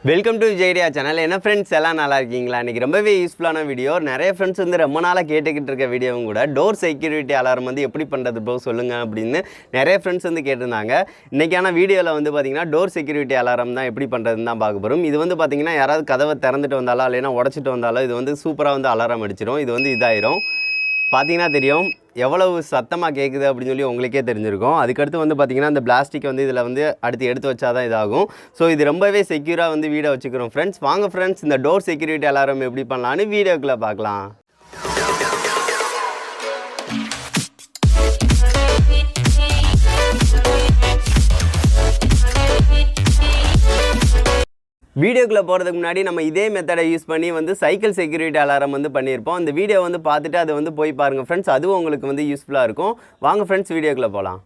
Welcome to Vijay channel. என்ன friends எல்லாம் நல்லா இருக்கீங்களா? இன்றைக்கி ரொம்பவே யூஸ்ஃபுல்லான வீடியோ. நிறைய ஃப்ரெண்ட்ஸ் வந்து ரொம்ப நாளாக கேட்டுக்கிட்டு இருக்க வீடியோவும் கூட. டோர் செக்யூரிட்டி அலாரம் வந்து எப்படி பண்ணுறது ப்ரோ சொல்லுங்கள் அப்படின்னு நிறைய ஃப்ரெண்ட்ஸ் வந்து கேட்டிருந்தாங்க. இன்றைக்கான வீடியோவில் வந்து பார்த்திங்கன்னா டோர் செக்யூரிட்டி அலாரம் தான் எப்படி பண்ணுறதுன்னு தான் பார்க்க போகிறோம். இது வந்து பார்த்திங்கன்னா யாராவது கதவை திறந்துட்டு வந்தாலோ இல்லைன்னா உடச்சிட்டு வந்தாலோ இது வந்து சூப்பராக வந்து அலாரம் அடிச்சிடும். இது வந்து இதாயிரும். பார்த்தீங்கன்னா தெரியும் எவ்வளவு சத்தமாக கேட்குது அப்படின்னு சொல்லி உங்களுக்கே தெரிஞ்சிருக்கும். அதுக்கடுத்து வந்து பார்த்திங்கன்னா இந்த பிளாஸ்டிக் வந்து இதில் வந்து அடுத்து எடுத்து வச்சா தான் இதாகும். ஸோ இது ரொம்பவே செக்யூராக வந்து வீடை வச்சுக்கிறோம் ஃப்ரெண்ட்ஸ். வாங்க ஃப்ரெண்ட்ஸ், இந்த டோர் செக்யூரிட்டி அலாரம் எப்படி பண்ணலான்னு வீடியோக்குள்ளே பார்க்கலாம். வீடியோக்குள்ளே போகிறதுக்கு முன்னாடி நம்ம இதே மெத்தடை யூஸ் பண்ணி வந்து சைக்கிள் செக்யூரிட்டி அலாரம் வந்து பண்ணியிருப்போம். அந்த வீடியோ வந்து பார்த்துட்டு அதை வந்து போய் பாருங்கள் ஃப்ரெண்ட்ஸ். அதுவும் உங்களுக்கு வந்து யூஸ்ஃபுல்லாக இருக்கும். வாங்க ஃப்ரெண்ட்ஸ், வீடியோக்குள்ளே போகலாம்.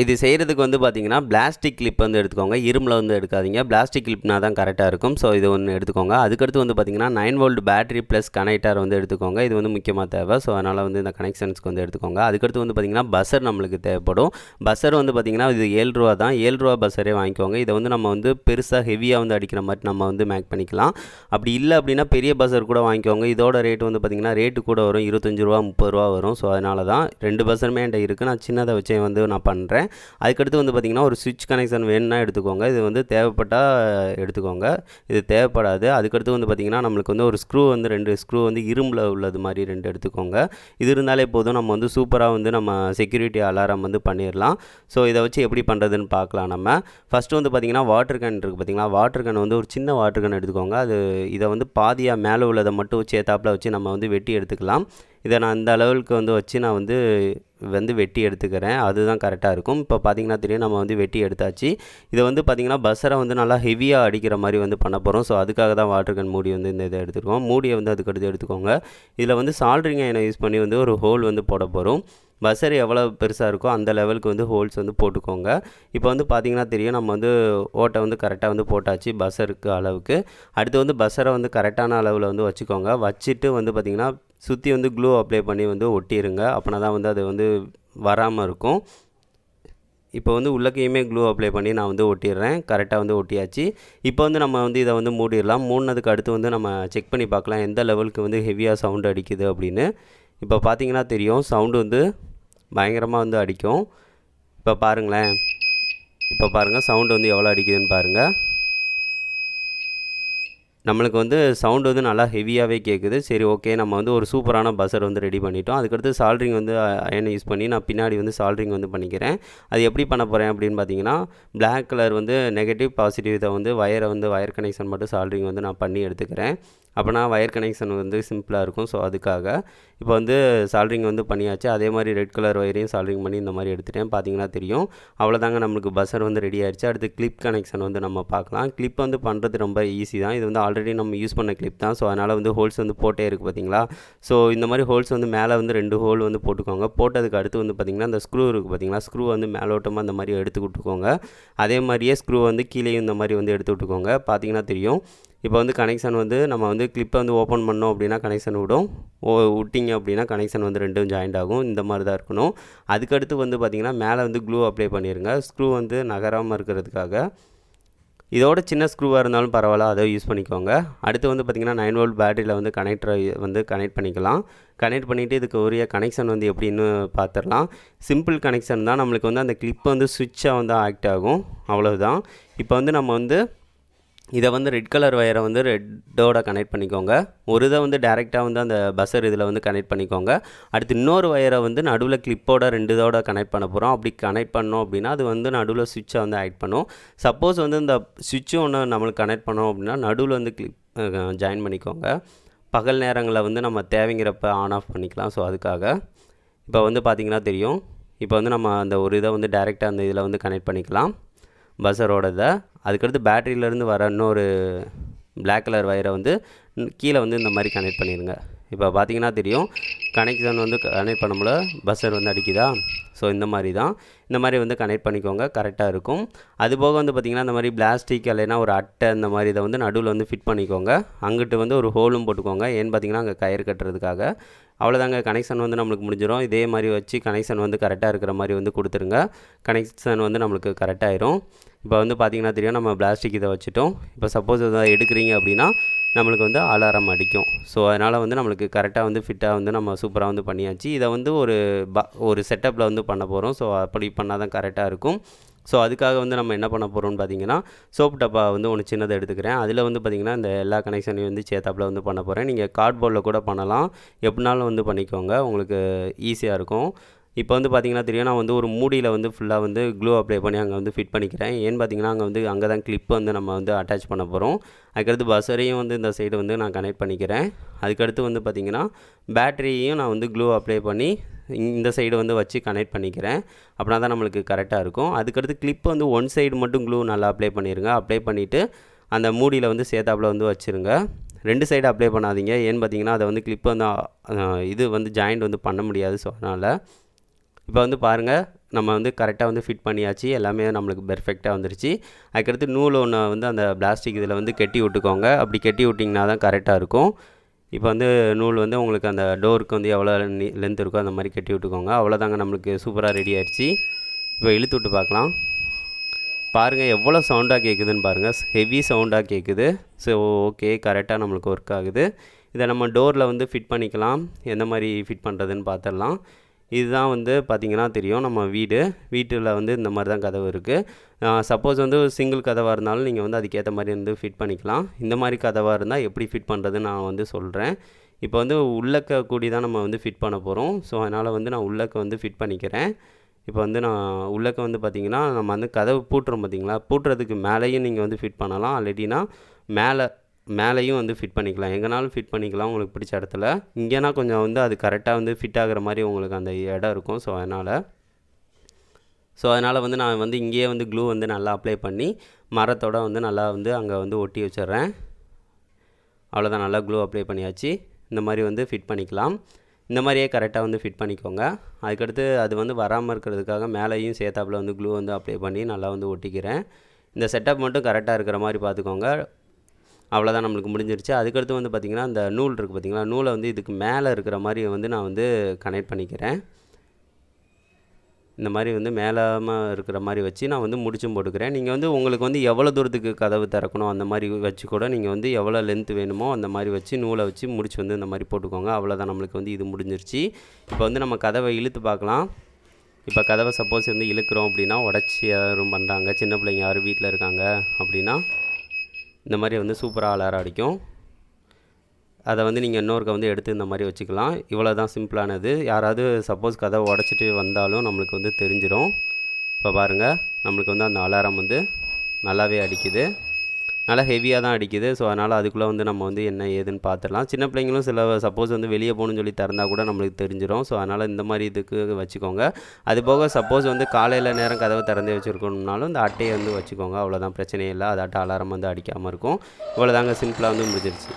இது செய்கிறதுக்கு வந்து பார்த்திங்கன்னா பிளாஸ்டிக் கிளிப் வந்து எடுத்துக்கோங்க. இரும்பில் வந்து எடுக்காதீங்க. பிளாஸ்டிக் கிளிப்னா தான் கரெக்டாக இருக்கும். ஸோ இது ஒன்று எடுத்துக்கோங்க. அதுக்கடுத்து வந்து பார்த்திங்கன்னா 9 வோல்ட் பேட்டரி ப்ளஸ் கனெக்டர் வந்து எடுத்துக்கோங்க. இது வந்து முக்கியமாக தேவை. ஸோ அதனால் வந்து இந்த கனெக்ஷன்ஸ்க்கு வந்து எடுத்துக்கோங்க. அதுக்கடுத்து வந்து பார்த்திங்கன்னா பஸ்ஸர் நம்மளுக்கு தேவைப்படும். பஸ்ஸர் வந்து பார்த்திங்கன்னா இது 7 ரூபா தான். 7 ரூபா பஸ்ஸரே வாங்கிக்கோங்க. இதை வந்து நம்ம வந்து பெருசாக ஹெவியாக வந்து அடிக்கிற மாதிரி நம்ம வந்து மேக் பண்ணிக்கலாம். அப்படி இல்லை அப்படின்னா பெரிய பஸ்ஸர் கூட வாங்கிக்கோங்க. இதோட ரேட் வந்து பார்த்திங்கன்னா ரேட்டு கூட வரும். 25 ரூபா 30 ரூபா வரும். ஸோ அதனால தான் 2 பஸ்ஸருமே என்கிட்ட இருக்குது. நான் சின்னதை வச்சே வந்து நான் பண்ணுறேன். அதுக்கடுத்து வந்து பார்த்திங்கன்னா ஒரு சுவிட்ச் கனெக்ஷன் வேணும்னா எடுத்துக்கோங்க. இது வந்து தேவைப்பட்டால் எடுத்துக்கோங்க, இது தேவைப்படாது. அதுக்கடுத்து வந்து பார்த்திங்கன்னா நம்மளுக்கு வந்து ஒரு ஸ்க்ரூ வந்து 2 ஸ்க்ரூ வந்து இரும்பில் உள்ளது மாதிரி 2 எடுத்துக்கோங்க. இது இருந்தாலே போதும், நம்ம வந்து சூப்பராக வந்து நம்ம செக்யூரிட்டி அலாரம் வந்து பண்ணிடலாம். ஸோ இதை வச்சு எப்படி பண்ணுறதுன்னு பார்க்கலாம். நம்ம ஃபஸ்ட்டு வந்து பார்த்திங்கன்னா வாட்டர் கேன் இருக்குது பார்த்திங்களா. வாட்டர் கேன் வந்து ஒரு சின்ன வாட்டர் கேன் எடுத்துக்கோங்க. இதை வந்து பாதியாக மேலே உள்ளதை மட்டும் சேத்தாப்பில் வச்சு நம்ம வந்து வெட்டி எடுத்துக்கலாம். இதை நான் இந்த அளவுக்கு வந்து வச்சு நான் வந்து வெட்டி எடுத்துக்கிறேன். அதுதான் கரெக்டாக இருக்கும். இப்போ பார்த்திங்கன்னா தெரியும், நம்ம வந்து வெட்டி எடுத்தாச்சு. இதை வந்து பார்த்திங்கன்னா பஸ்ஸரை வந்து நல்லா ஹெவியாக அடிக்கிற மாதிரி வந்து பண்ண போகிறோம். ஸோ அதுக்காக தான் வாட்டர் கேன் மூடி வந்து இந்த இதை எடுத்துருக்கோம். மூடியை வந்து அதுக்கடுத்து எடுத்துக்கோங்க. இதில் வந்து சால்ட்ரிங் அயனை யூஸ் பண்ணி வந்து ஒரு ஹோல் வந்து போட போகிறோம். பஸ்ஸர் எவ்வளோ பெருசாக இருக்கோ அந்த லெவலுக்கு வந்து ஹோல்ஸ் வந்து போட்டுக்கோங்க. இப்போ வந்து பார்த்திங்கன்னா தெரியும், நம்ம வந்து ஓட்டை வந்து கரெக்டாக வந்து போட்டாச்சு பஸ்ஸருக்கு அளவுக்கு. அடுத்து வந்து பஸ்ஸரை வந்து கரெக்டான அளவில் வந்து வச்சுக்கோங்க. வச்சுட்டு வந்து பார்த்திங்கன்னா சுற்றி வந்து க்ளூ அப்ளை பண்ணி வந்து ஒட்டிடுங்க. அப்படின்னா தான் வந்து அது வந்து வராமல் இருக்கும். இப்போ வந்து உள்ளக்கையுமே க்ளூ அப்ளை பண்ணி நான் வந்து ஒட்டிடுறேன். கரெக்டாக வந்து ஒட்டியாச்சு. இப்போ வந்து நம்ம வந்து இதை வந்து மூடிடலாம். மூடினதுக்கு அடுத்து வந்து நம்ம செக் பண்ணி பார்க்கலாம் எந்த லெவலுக்கு வந்து ஹெவியாக சவுண்டு அடிக்குது அப்படின்னு. இப்போ பார்த்திங்கன்னா தெரியும், சவுண்டு வந்து பயங்கரமாக வந்து அடிக்கும். இப்போ பாருங்களேன், இப்போ பாருங்கள் சவுண்டு வந்து எவ்வளோ அடிக்குதுன்னு பாருங்கள். நம்மளுக்கு வந்து சவுண்டு வந்து நல்லா ஹெவியாகவே கேட்குது. சரி, ஓகே, நம்ம வந்து ஒரு சூப்பரான பஸ்ஸர் வந்து ரெடி பண்ணிட்டோம். அதுக்கடுத்து சால்ட்ரிங் வந்து அயனை யூஸ் பண்ணி நான் பின்னாடி வந்து சால்ட்ரிங் வந்து பண்ணிக்கிறேன். அது எப்படி பண்ண போகிறேன் அப்படின்னு பார்த்தீங்கன்னா, பிளாக் கலர் வந்து நெகட்டிவ் பாசிட்டிவ் இதை வந்து வயர் கனெக்ஷன் மட்டும் சால்ட்ரிங் வந்து நான் பண்ணி எடுத்துக்கிறேன். அப்போனா வயர் கனெக்ஷன் வந்து சிம்பிளாக இருக்கும். ஸோ அதுக்காக இப்போ வந்து சால்ட்ரிங் வந்து பண்ணியாச்சு. அதே மாதிரி ரெட் கலர் வயரையும் சால்ட்ரிங் பண்ணி இந்த மாதிரி எடுத்துட்டேன். பார்த்தீங்கன்னா தெரியும், அவ்வளோதாங்க, நம்மளுக்கு பஸ்ஸர் வந்து ரெடி ஆகிடுச்சு. அடுத்து கிளிப் கனெக்ஷன் வந்து நம்ம பார்க்கலாம். கிளிப் வந்து பண்ணுறது ரொம்ப ஈஸி தான். இது வந்து ஆல்ரெடி நம்ம யூஸ் பண்ண கிளிப் தான். ஸோ அதனால் வந்து ஹோல்ஸ் வந்து போட்டே இருக்குது பார்த்தீங்களா. ஸோ இந்த மாதிரி ஹோல்ஸ் வந்து மேலே வந்து 2 ஹோல் வந்து போட்டுக்கோங்க. போட்டதுக்கு அடுத்து வந்து பார்த்திங்கன்னா இந்த ஸ்க்ரூ இருக்குது பார்த்தீங்களா, ஸ்க்ரூ வந்து மேலோட்டமாக இந்த மாதிரி எடுத்து விட்டுக்கோங்க. அதே மாதிரியே ஸ்க்ரூ வந்து கீழேயும் இந்த மாதிரி வந்து எடுத்து விட்டுக்கோங்க. பார்த்தீங்கன்னா தெரியும், இப்போ வந்து கனெக்ஷன் வந்து நம்ம வந்து கிளிப்பை வந்து ஓப்பன் பண்ணோம் அப்படின்னா கனெக்ஷன் விடும். விட்டிங்க அப்படின்னா கனெக்ஷன் வந்து 2ம் ஜாயிண்ட் ஆகும். இந்த மாதிரி தான் இருக்கணும். அதுக்கடுத்து வந்து பார்த்திங்கன்னா மேலே வந்து க்ளூ அப்ளை பண்ணிடுங்க. ஸ்க்ரூ வந்து நகராமல் இருக்கிறதுக்காக. இதோட சின்ன ஸ்க்ரூவாக இருந்தாலும் பரவாயில்ல, அதை யூஸ் பண்ணிக்கோங்க. அடுத்து வந்து பார்த்திங்கன்னா 9 வோல்ட் பேட்டரியில் வந்து கனெக்டரை வந்து கனெக்ட் பண்ணிக்கலாம். கனெக்ட் பண்ணிவிட்டு இதுக்கு உரிய கனெக்ஷன் வந்து எப்படின்னு பார்த்துடலாம். சிம்பிள் கனெக்ஷன் தான். நம்மளுக்கு வந்து அந்த கிளிப்பை வந்து சுவிட்சாக வந்து ஆக்ட் ஆகும். அவ்வளவுதான். இப்போ வந்து நம்ம வந்து இதை வந்து ரெட் கலர் வயரை வந்து ரெட்டோட கனெக்ட் பண்ணிக்கோங்க. ஒரு இதை வந்து டேரெக்டாக வந்து அந்த பஸ்ஸர் இதில் வந்து கனெக்ட் பண்ணிக்கோங்க. அடுத்து இன்னொரு வயரை வந்து நடுவில் கிளிப்போட 2 இதோட கனெக்ட் பண்ண போகிறோம். அப்படி கனெக்ட் பண்ணோம் அப்படின்னா அது வந்து நடுவில் சுவிட்சை வந்து ஆக்ட் பண்ணும். சப்போஸ் வந்து இந்த சுவிட்சும் ஒன்று நம்மளுக்கு கனெக்ட் பண்ணோம் அப்படின்னா நடுவில் வந்து கிளிப் ஜாயின் பண்ணிக்கோங்க. பகல் நேரங்களில் வந்து நம்ம தேவைங்கிறப்ப ஆன் ஆஃப் பண்ணிக்கலாம். ஸோ அதுக்காக இப்போ வந்து பார்த்திங்கன்னா தெரியும், இப்போ வந்து நம்ம அந்த ஒரு இதை வந்து டேரெக்டாக அந்த இதில் வந்து கனெக்ட் பண்ணிக்கலாம் பஸ்ஸரோடதை. அதுக்கடுத்து பேட்டரியிலேருந்து வர இன்னொரு பிளாக் கலர் வயரை வந்து கீழே வந்து இந்த மாதிரி கனெக்ட் பண்ணிடுங்க. இப்போ பார்த்திங்கன்னா தெரியும், கனெக்ஷன் வந்து கனெக்ட் பண்ணும்போது பஸ்ஸர் வந்து அடிக்குதா. ஸோ இந்த மாதிரி தான். இந்த மாதிரி வந்து கனெக்ட் பண்ணிக்கோங்க, கரெக்டாக இருக்கும். அதுபோக வந்து பார்த்திங்கன்னா இந்த மாதிரி பிளாஸ்டிக் இல்லைன்னா ஒரு அட்டை இந்த மாதிரி இதை வந்து நடுவில் வந்து ஃபிட் பண்ணிக்கோங்க. அங்கிட்டு வந்து ஒரு ஹோலும் போட்டுக்கோங்க, ஏன்னு பார்த்திங்கன்னா அங்கே கயிறு கட்டுறதுக்காக. அவ்வளோதாங்க, கனெக்ஷன் வந்து நம்மளுக்கு முடிஞ்சிடும். இதே மாதிரி வச்சு கனெக்ஷன் வந்து கரெக்டாக இருக்கிற மாதிரி வந்து கொடுத்துருங்க. கனெக்ஷன் வந்து நம்மளுக்கு கரெக்டாகிடும். இப்போ வந்து பார்த்திங்கன்னா தெரியும், நம்ம பிளாஸ்டிக் இதை வச்சுட்டோம். இப்போ சப்போஸ் இதை எடுக்கிறீங்க அப்படின்னா நம்மளுக்கு வந்து அலாரம் அடிக்கும். ஸோ அதனால் வந்து நம்மளுக்கு கரெக்டாக வந்து ஃபிட்டாக வந்து நம்ம சூப்பராக வந்து பண்ணியாச்சு. இதை வந்து ஒரு செட்டப்பில் வந்து பண்ண போகிறோம். ஸோ அப்படி பண்ணால் தான் கரெக்டாக இருக்கும். ஸோ அதுக்காக வந்து நம்ம என்ன பண்ண போகிறோம்னு பார்த்தீங்கன்னா, சோப்பு டப்பா வந்து ஒன்று சின்னதை எடுத்துக்கிறேன். அதில் வந்து பார்த்திங்கன்னா இந்த எல்லா கனெக்ஷனையும் வந்து சேத்தாப்பில் வந்து பண்ண போகிறேன். நீங்கள் கார்ட்போர்டில் கூட பண்ணலாம், எப்படினாலும் வந்து பண்ணிக்கோங்க, உங்களுக்கு ஈஸியாக இருக்கும். இப்போ வந்து பார்த்திங்கன்னா தெரியும், நான் வந்து ஒரு மூடியில் வந்து ஃபுல்லாக வந்து க்ளூ அப்ளை பண்ணி அங்கே வந்து ஃபிட் பண்ணிக்கிறேன். ஏன்னு பார்த்திங்கன்னா அங்கே தான் கிளிப்பு வந்து நம்ம வந்து அட்டாச் பண்ண போகிறோம். அதுக்கடுத்து பஸ்ஸரையும் வந்து இந்த சைடு வந்து நான் கனெக்ட் பண்ணிக்கிறேன். அதுக்கடுத்து வந்து பார்த்திங்கன்னா பேட்டரியையும் நான் வந்து க்ளூ அப்ளை பண்ணி இந்த சைடு வந்து வச்சு கனெக்ட் பண்ணிக்கிறேன். அப்படின்னா தான் நம்மளுக்கு கரெக்டாக இருக்கும். அதுக்கடுத்து கிளிப்பு வந்து ஒன் சைடு மட்டும் க்ளூ நல்லா அப்ளை பண்ணிடுங்க. அப்ளை பண்ணிவிட்டு அந்த மூடியில் வந்து சேத்தாப்பில் வந்து வச்சுருங்க. 2 சைடு அப்ளை பண்ணாதீங்க, ஏன்னு பார்த்திங்கன்னா அதை வந்து கிளிப்பு வந்து இது வந்து ஜாயிண்ட் வந்து பண்ண முடியாது. ஸோ அதனால் இப்போ வந்து பாருங்கள், நம்ம வந்து கரெக்டாக வந்து ஃபிட் பண்ணியாச்சு, எல்லாமே நம்மளுக்கு பெர்ஃபெக்டாக வந்துருச்சு. அதுக்கடுத்து நூல் ஒன்று வந்து அந்த பிளாஸ்டிக் இதில் வந்து கட்டி விட்டுக்கோங்க. அப்படி கட்டி விட்டிங்கன்னா தான் கரெக்டாக இருக்கும். இப்போ வந்து நூல் வந்து உங்களுக்கு அந்த டோருக்கு வந்து எவ்வளோ லென்த் இருக்கோ அந்த மாதிரி கட்டி விட்டுக்கோங்க. அவ்வளோதாங்க, நம்மளுக்கு சூப்பராக ரெடி ஆகிடுச்சு. இப்போ இழுத்து விட்டு பார்க்கலாம். பாருங்கள் எவ்வளோ சவுண்டாக கேட்குதுன்னு பாருங்கள், ஹெவி சவுண்டாக கேட்குது. ஸோ ஓகே, கரெக்டாக நம்மளுக்கு ஒர்க் ஆகுது. இதை நம்ம டோரில் வந்து ஃபிட் பண்ணிக்கலாம். எந்த மாதிரி ஃபிட் பண்ணுறதுன்னு பார்த்துடலாம். இதுதான் வந்து பார்த்திங்கன்னா தெரியும், நம்ம வீட்டில் வந்து இந்த மாதிரி தான் கதவு இருக்குது. சப்போஸ் வந்து சிங்கிள் கதவாக இருந்தாலும் நீங்கள் வந்து அதுக்கேற்ற மாதிரி வந்து ஃபிட் பண்ணிக்கலாம். இந்த மாதிரி கதவாக இருந்தால் எப்படி ஃபிட் பண்ணுறதுன்னு நான் வந்து சொல்கிறேன். இப்போ வந்து உள்ளக்க கூடி தான் நம்ம வந்து ஃபிட் பண்ண போகிறோம். ஸோ அதனால் வந்து நான் உள்ளக்க வந்து ஃபிட் பண்ணிக்கிறேன். இப்போ வந்து நான் உள்ளக்க வந்து பார்த்திங்கன்னா நம்ம வந்து கதவு பூட்டுறோம் பார்த்திங்களா, பூட்டுறதுக்கு மேலேயும் நீங்கள் வந்து ஃபிட் பண்ணலாம். ஆல்ரெடினா மேலேயும் வந்து ஃபிட் பண்ணிக்கலாம், எங்கேனாலும் ஃபிட் பண்ணிக்கலாம் உங்களுக்கு பிடிச்ச இடத்துல. இங்கேனா கொஞ்சம் வந்து அது கரெக்டாக வந்து ஃபிட் ஆகிற மாதிரி உங்களுக்கு அந்த இடம் இருக்கும். ஸோ அதனால் வந்து நான் வந்து இங்கேயே வந்து க்ளூ வந்து நல்லா அப்ளை பண்ணி மரத்தோட வந்து நல்லா வந்து அங்கே வந்து ஒட்டி வச்சிடுறேன். அவ்வளோதான், நல்லா க்ளூ அப்ளை பண்ணியாச்சு. இந்த மாதிரி வந்து ஃபிட் பண்ணிக்கலாம். இந்த மாதிரியே கரெக்டாக வந்து ஃபிட் பண்ணிக்கோங்க. அதுக்கடுத்து அது வந்து வராமல் இருக்கிறதுக்காக மேலேயும் சேத்தாப்பில் வந்து க்ளூ வந்து அப்ளை பண்ணி நல்லா வந்து ஒட்டிக்கிறேன். இந்த செட்டப் மட்டும் கரெக்டாக இருக்கிற மாதிரி பார்த்துக்கோங்க. அவ்வளோதான், நம்மளுக்கு முடிஞ்சிருச்சு. அதுக்கடுத்து வந்து பார்த்திங்கன்னா இந்த நூல் இருக்குது பார்த்திங்களா, நூலை வந்து இதுக்கு மேலே இருக்கிற மாதிரி வந்து நான் வந்து கனெக்ட் பண்ணிக்கிறேன். இந்த மாதிரி வந்து மேலாமல் இருக்கிற மாதிரி வச்சு நான் வந்து முடிச்சும் போட்டுக்கிறேன். நீங்கள் வந்து உங்களுக்கு வந்து எவ்வளோ தூரத்துக்கு கதவு திறக்கணும் அந்த மாதிரி வச்சு கூட நீங்கள் வந்து எவ்வளோ லென்த் வேணுமோ அந்த மாதிரி வச்சு நூலை வச்சு முடிச்சு வந்து இந்த மாதிரி போட்டுக்கோங்க. அவ்வளோதான், நம்மளுக்கு வந்து இது முடிஞ்சிருச்சு. இப்போ வந்து நம்ம கதவை இழுத்து பார்க்கலாம். இப்போ கதவை சப்போஸ் வந்து இழுக்கிறோம் அப்படின்னா உடச்சி யாரும் பண்ணுறாங்க, சின்ன பிள்ளைங்க யாரும் வீட்டில் இருக்காங்க அப்படின்னா இந்த மாதிரி வந்து சூப்பராக அலாரம் அடிக்கும். அதை வந்து நீங்கள் இன்னொருக்க வந்து எடுத்து இந்த மாதிரி வச்சுக்கலாம். இவ்வளோ தான் சிம்பிளானது. யாராவது சப்போஸ் கதவை உடச்சிட்டு வந்தாலும் நம்மளுக்கு வந்து தெரிஞ்சிடும். இப்போ பாருங்கள், நம்மளுக்கு வந்து அந்த அலாரம் வந்து நல்லாவே அடிக்குது, நல்லா ஹெவியாக தான் அடிக்குது. ஸோ அதனால் அதுக்குள்ளே வந்து நம்ம வந்து என்ன ஏதுன்னு பார்த்துடலாம். சின்ன பிள்ளைங்களும் சப்போஸ் வந்து வெளியே போகணுன்னு சொல்லி திறந்தால் கூட நம்மளுக்கு தெரிஞ்சிடும். ஸோ அதனால் இந்த மாதிரி இதுக்கு வச்சுக்கோங்க. அதுபோக சப்போஸ் வந்து காலையில் நேரம் கதவை திறந்தே வச்சுருக்கணும்னாலும் இந்த அட்டையை வந்து வச்சுக்கோங்க. அவ்வளோதான், பிரச்சனையே இல்லை. அதாட்ட அலாரம் வந்து அடிக்காமல் இருக்கும். இவ்வளோதாங்க, சிம்பிளாக வந்து முடிஞ்சிருச்சு.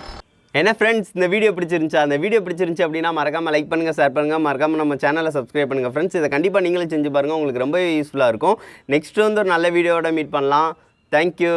என்ன ஃப்ரெண்ட்ஸ், இந்த வீடியோ பிடிச்சிருந்துச்சா? அந்த வீடியோ பிடிச்சிருந்துச்சு அப்படின்னா மறக்காமல் லைக் பண்ணுங்கள், ஷேர் பண்ணுங்கள், மறக்காமல் நம்ம சேனலை சப்ஸ்கிரைப் பண்ணுங்கள் ஃப்ரெண்ட்ஸ். இதை கண்டிப்பாக நீங்களும் செஞ்சு பாருங்கள், உங்களுக்கு ரொம்ப யூஸ்ஃபுல்லாக இருக்கும். நெக்ஸ்ட் வந்து ஒரு நல்ல வீடியோவோட மீட் பண்ணலாம். தேங்க்யூ.